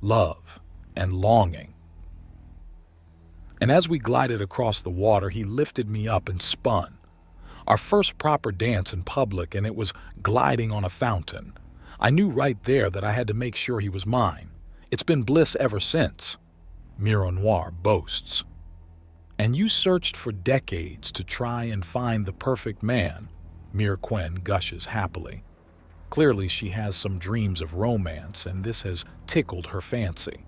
love, and longing. And as we glided across the water, he lifted me up and spun. Our first proper dance in public, and it was gliding on a fountain. I knew right there that I had to make sure he was mine. It's been bliss ever since, Mironoir boasts. And you searched for decades to try and find the perfect man, Mirquen gushes happily. Clearly she has some dreams of romance, and this has tickled her fancy.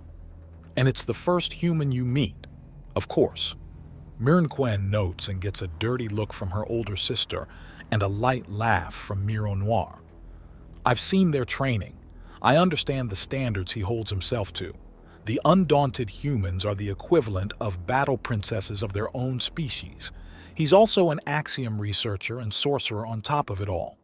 And it's the first human you meet, of course. Mirquen notes and gets a dirty look from her older sister and a light laugh from Mironoir. I've seen their training. I understand the standards he holds himself to. The undaunted humans are the equivalent of battle princesses of their own species. He's also an axiom researcher and sorcerer on top of it all.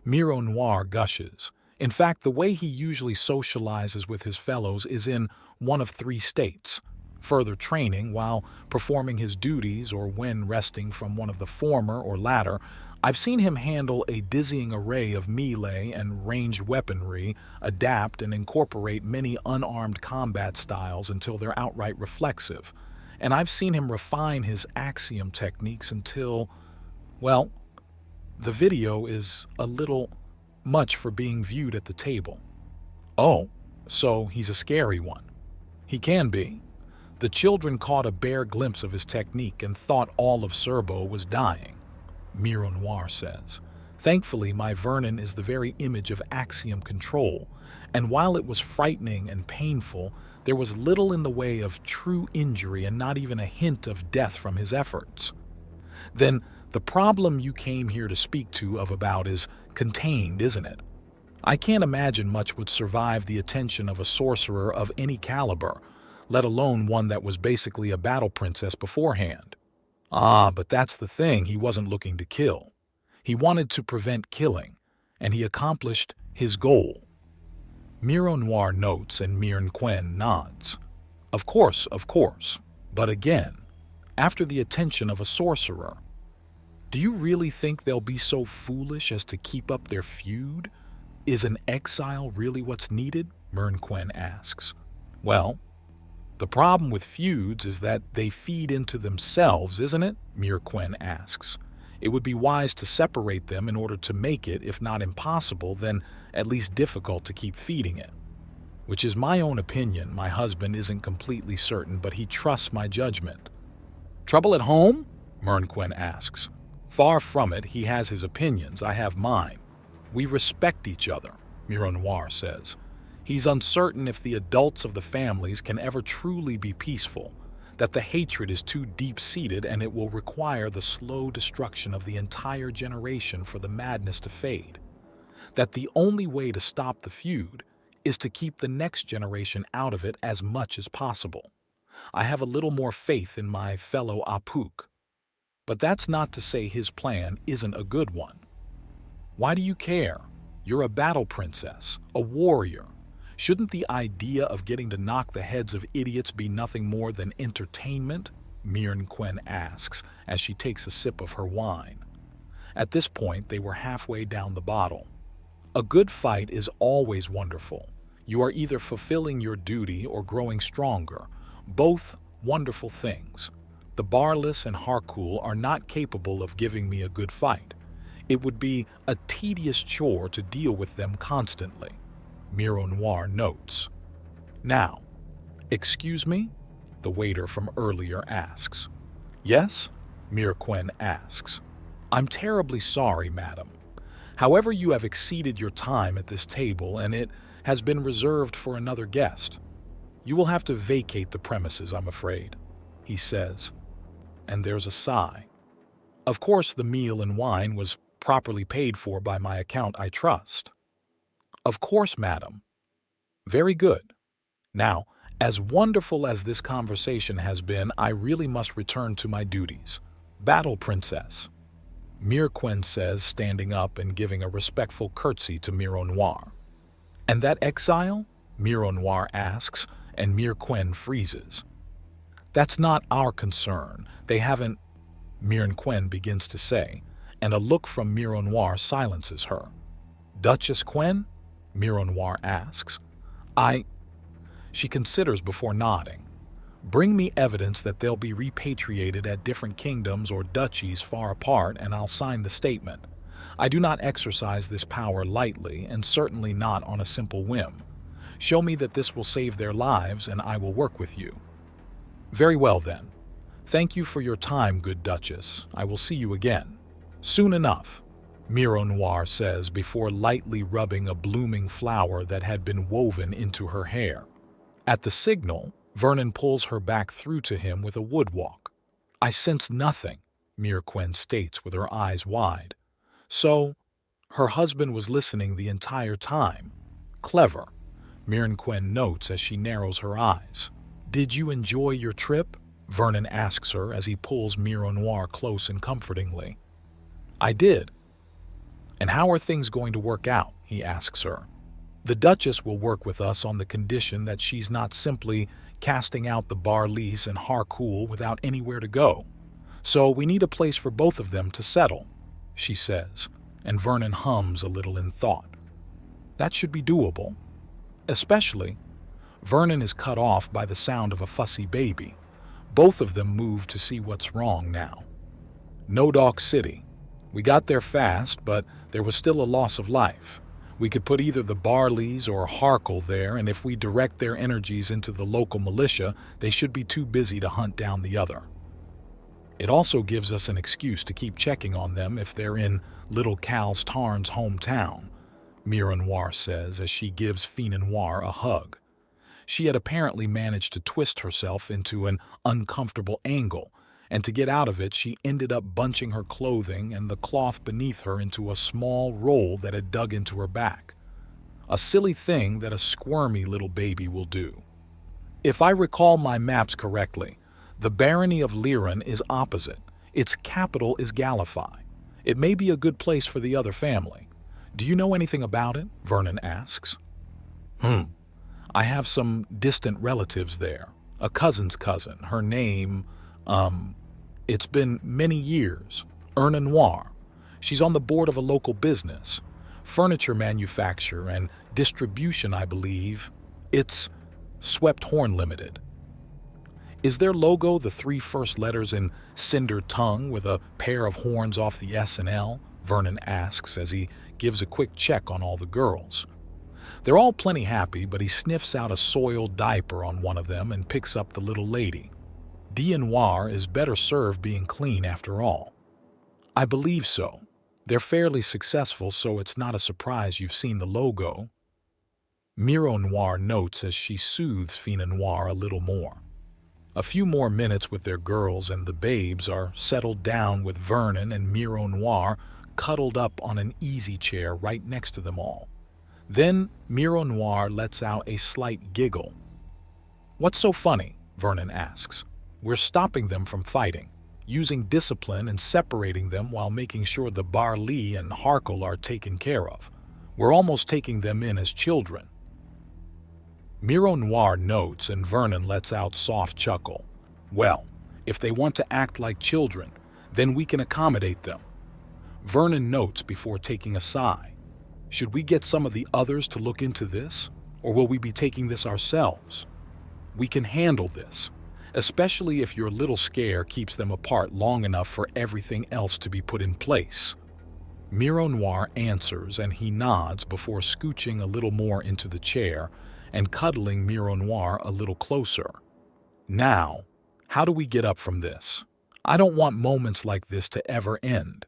Mironoir gushes. In fact, the way he usually socializes with his fellows is in one of three states: further training while performing his duties or when resting from one of the former or latter. I've seen him handle a dizzying array of melee and ranged weaponry, adapt and incorporate many unarmed combat styles until they're outright reflexive. And I've seen him refine his axiom techniques until, well, the video is a little much for being viewed at the table. Oh, so he's a scary one. He can be. The children caught a bare glimpse of his technique and thought all of Serbo was dying, Mironoir says. Thankfully, my Vernon is the very image of axiom control, and while it was frightening and painful, there was little in the way of true injury and not even a hint of death from his efforts. Then the problem you came here to speak to about is contained, isn't it? I can't imagine much would survive the attention of a sorcerer of any caliber, let alone one that was basically a battle princess beforehand. Ah, but that's the thing, he wasn't looking to kill. He wanted to prevent killing, and he accomplished his goal. Mironoir notes and Mirquen nods. Of course, but again, after the attention of a sorcerer. Do you really think they'll be so foolish as to keep up their feud? Is an exile really what's needed? Mirquen asks. Well, the problem with feuds is that they feed into themselves, isn't it? Mirquen asks. It would be wise to separate them in order to make it, if not impossible, then at least difficult to keep feeding it. Which is my own opinion. My husband isn't completely certain, but he trusts my judgment. Trouble at home? Mirquen asks. Far from it, he has his opinions, I have mine. We respect each other, Mironoir says. He's uncertain if the adults of the families can ever truly be peaceful, that the hatred is too deep-seated and it will require the slow destruction of the entire generation for the madness to fade, that the only way to stop the feud is to keep the next generation out of it as much as possible. I have a little more faith in my fellow Apuk, but that's not to say his plan isn't a good one. Why do you care? You're a battle princess, a warrior. Shouldn't the idea of getting to knock the heads of idiots be nothing more than entertainment? Mirquen asks as she takes a sip of her wine. At this point, they were halfway down the bottle. A good fight is always wonderful. You are either fulfilling your duty or growing stronger, both wonderful things. The Barless and Harcool are not capable of giving me a good fight. It would be a tedious chore to deal with them constantly, Mironoir notes. Now, excuse me? The waiter from earlier asks. Yes? Mirquen asks. I'm terribly sorry, madam. However, you have exceeded your time at this table and it has been reserved for another guest. You will have to vacate the premises, I'm afraid, he says. And there's a sigh. Of course, the meal and wine was properly paid for by my account, I trust. Of course, madam. Very good. Now, as wonderful as this conversation has been, I really must return to my duties. Battle princess, Mirquen says, standing up and giving a respectful curtsy to Mironoir. And that exile? Mironoir asks, and Mirquen freezes. That's not our concern. They haven't, Mirquen begins to say, and a look from Mironoir silences her. Duchess Quen? Mironoir asks. She considers before nodding. Bring me evidence that they'll be repatriated at different kingdoms or duchies far apart, and I'll sign the statement. I do not exercise this power lightly, and certainly not on a simple whim. Show me that this will save their lives, and I will work with you. Very well, then. Thank you for your time, good Duchess. I will see you again. Soon enough, Miro Noir says before lightly rubbing a blooming flower that had been woven into her hair. At the signal, Vernon pulls her back through to him with a wood walk. I sense nothing, Mirquin states with her eyes wide. So, her husband was listening the entire time. Clever, Mirquin notes as she narrows her eyes. Did you enjoy your trip? Vernon asks her as he pulls Miro Noir close and comfortingly. I did. And how are things going to work out? He asks her. The Duchess will work with us on the condition that she's not simply casting out the Barleys and Harcool without anywhere to go. So we need a place for both of them to settle, she says, and Vernon hums a little in thought. That should be doable. Especially, Vernon is cut off by the sound of a fussy baby. Both of them move to see what's wrong now. No Dock City. We got there fast, but there was still a loss of life. We could put either the Barleys or Harcool there, and if we direct their energies into the local militia, they should be too busy to hunt down the other. It also gives us an excuse to keep checking on them if they're in Little Cal's Tarn's hometown, Miro Noir says as she gives Fina Noir a hug. She had apparently managed to twist herself into an uncomfortable angle, and to get out of it she ended up bunching her clothing and the cloth beneath her into a small roll that had dug into her back. A silly thing that a squirmy little baby will do. If I recall my maps correctly, the barony of Liran is opposite. Its capital is Gallify. It may be a good place for the other family. Do you know anything about it? Vernon asks. I have some distant relatives there. A cousin's cousin. Her name, it's been many years. Erna Noir. She's on the board of a local business. Furniture manufacture and distribution, I believe. It's Swept Horn Limited. Is their logo the 3 first letters in Cinder Tongue with a pair of horns off the S and L? Vernon asks as he gives a quick check on all the girls. They're all plenty happy, but he sniffs out a soiled diaper on one of them and picks up the little lady. Noir is better served being clean after all. I believe so. They're fairly successful, so it's not a surprise you've seen the logo. Miro Noir notes as she soothes Fina Noir a little more. A few more minutes with their girls and the babes are settled down with Vernon and Miro Noir cuddled up on an easy chair right next to them all. Then Miro Noir lets out a slight giggle. What's so funny? Vernon asks. We're stopping them from fighting, using discipline and separating them while making sure the Barley and Harcool are taken care of. We're almost taking them in as children. Miro Noir notes and Vernon lets out soft chuckle. Well, if they want to act like children, then we can accommodate them. Vernon notes before taking a sigh. Should we get some of the others to look into this, or will we be taking this ourselves? We can handle this, especially if your little scare keeps them apart long enough for everything else to be put in place. Miro Noir answers and he nods before scooching a little more into the chair and cuddling Miro Noir a little closer. Now, how do we get up from this? I don't want moments like this to ever end.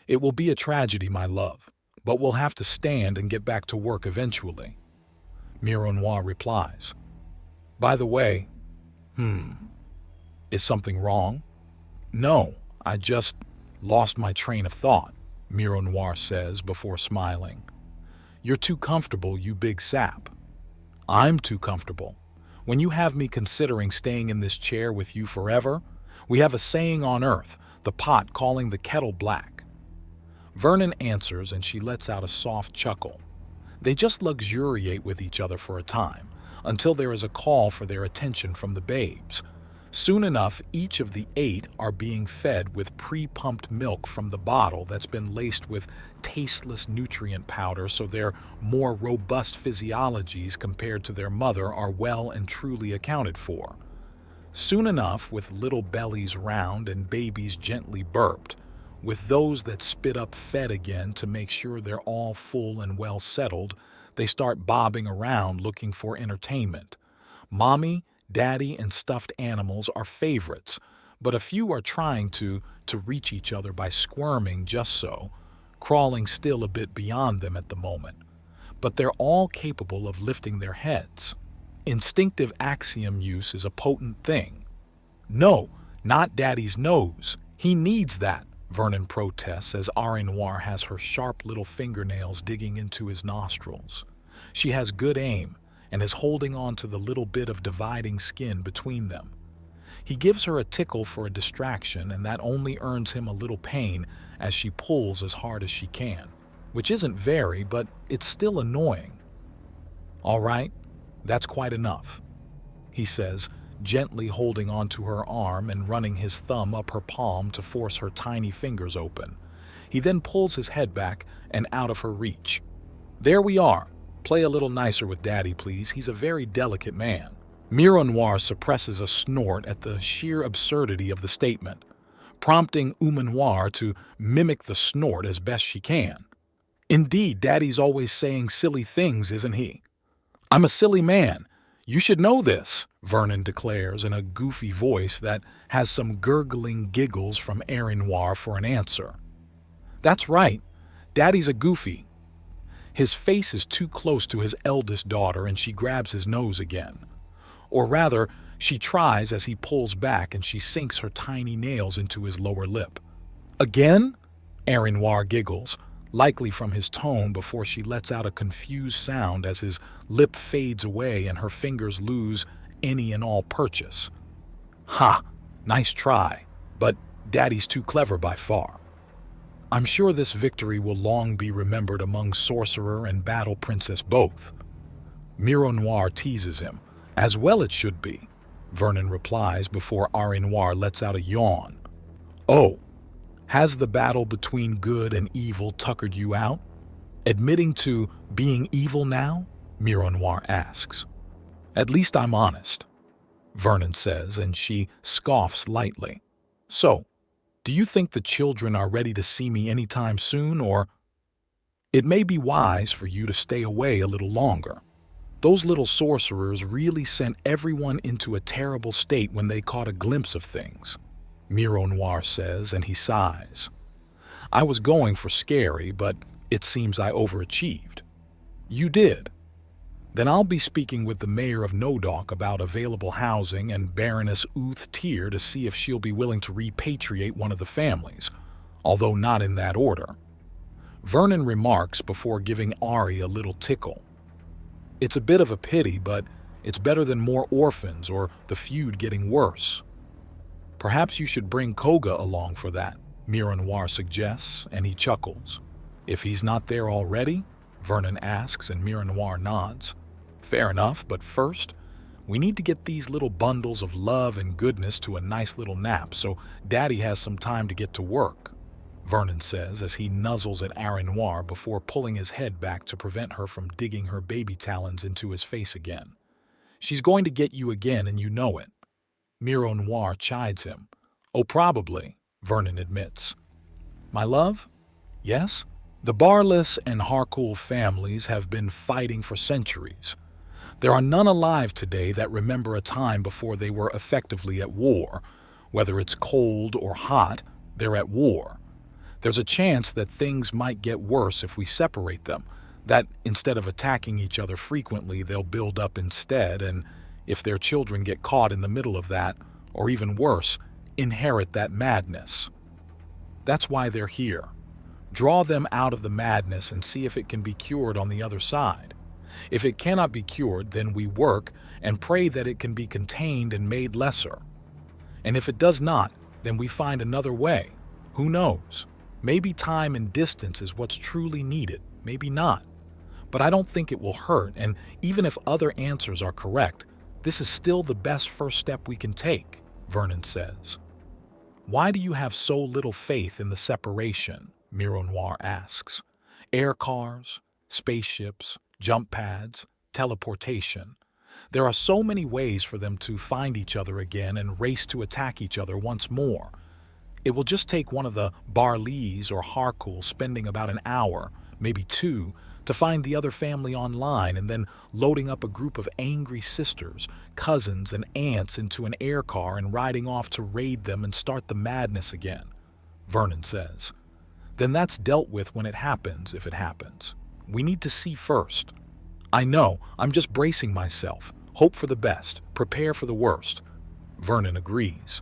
It will be a tragedy, my love, but we'll have to stand and get back to work eventually. Miro Noir replies. By the way, is something wrong? No, I just lost my train of thought, Miro Noir says before smiling. You're too comfortable, you big sap. I'm too comfortable. When you have me considering staying in this chair with you forever, we have a saying on Earth, the pot calling the kettle black. Vernon answers and she lets out a soft chuckle. They just luxuriate with each other for a time, until there is a call for their attention from the babes. Soon enough, each of the 8 are being fed with pre-pumped milk from the bottle that's been laced with tasteless nutrient powder, so their more robust physiologies compared to their mother are well and truly accounted for. Soon enough, with little bellies round and babies gently burped, with those that spit up fed again to make sure they're all full and well settled, they start bobbing around looking for entertainment. Mommy, Daddy, and stuffed animals are favorites, but a few are trying to reach each other by squirming just so, crawling still a bit beyond them at the moment. But they're all capable of lifting their heads. Instinctive axiom use is a potent thing. No, not Daddy's nose. He needs that, Vernon protests as Arinoir has her sharp little fingernails digging into his nostrils. She has good aim and is holding on to the little bit of dividing skin between them. He gives her a tickle for a distraction, and that only earns him a little pain as she pulls as hard as she can, which isn't very, but it's still annoying. "All right, that's quite enough," he says, gently holding onto her arm and running his thumb up her palm to force her tiny fingers open. He then pulls his head back and out of her reach. "There we are. Play a little nicer with Daddy, please. He's a very delicate man." Mironoir suppresses a snort at the sheer absurdity of the statement, prompting Umanoir to mimic the snort as best she can. "Indeed, Daddy's always saying silly things, isn't he?" "I'm a silly man. You should know this," Vernon declares in a goofy voice that has some gurgling giggles from Arinoir for an answer. "That's right. Daddy's a goofy." His face is too close to his eldest daughter and she grabs his nose again. Or rather, she tries as he pulls back and she sinks her tiny nails into his lower lip. "Again?" Arinoir giggles, likely from his tone, before she lets out a confused sound as his lip fades away and her fingers lose any and all purchase. "Ha! Nice try, but Daddy's too clever by far." "I'm sure this victory will long be remembered among sorcerer and battle princess both." Mironoir teases him. "As well it should be," Vernon replies before Arinoir lets out a yawn. "Oh, has the battle between good and evil tuckered you out? Admitting to being evil now?" Mironoir asks. "At least I'm honest," Vernon says, and she scoffs lightly. "So, do you think the children are ready to see me anytime soon, or it may be wise for you to stay away a little longer? Those little sorcerers really sent everyone into a terrible state when they caught a glimpse of things," Mironoir says, and he sighs. "I was going for scary, but it seems I overachieved." "You did. Then I'll be speaking with the mayor of Nodok about available housing and Baroness Uth Tyr to see if she'll be willing to repatriate one of the families, although not in that order," Vernon remarks before giving Ari a little tickle. "It's a bit of a pity, but it's better than more orphans or the feud getting worse." "Perhaps you should bring Koga along for that," Mironoir suggests, and he chuckles. "If he's not there already?" Vernon asks, and Mironoir nods. "Fair enough, but first, we need to get these little bundles of love and goodness to a nice little nap so Daddy has some time to get to work," Vernon says as he nuzzles at Arinoir before pulling his head back to prevent her from digging her baby talons into his face again. "She's going to get you again, and you know it." Mironoir chides him. "Oh, probably," Vernon admits. "My love? Yes? The Barless and Harcool families have been fighting for centuries. There are none alive today that remember a time before they were effectively at war. Whether it's cold or hot, they're at war. There's a chance that things might get worse if we separate them, that instead of attacking each other frequently, they'll build up instead, and if their children get caught in the middle of that, or even worse, inherit that madness. That's why they're here. Draw them out of the madness and see if it can be cured on the other side. If it cannot be cured, then we work and pray that it can be contained and made lesser. And if it does not, then we find another way. Who knows? Maybe time and distance is what's truly needed, maybe not. But I don't think it will hurt, and even if other answers are correct, this is still the best first step we can take." Vernon says. Why do you have so little faith in the separation? Mironoir asks. Air cars, spaceships, jump pads, teleportation. There are so many ways for them to find each other again and race to attack each other once more. It will just take one of the Barlees or Harcool spending about an hour, maybe two, to find the other family online and then loading up a group of angry sisters, cousins, and aunts into an air car and riding off to raid them and start the madness again, Vernon says. Then that's dealt with when it happens, if it happens. We need to see first. I know, I'm just bracing myself. Hope for the best, prepare for the worst. Vernon agrees.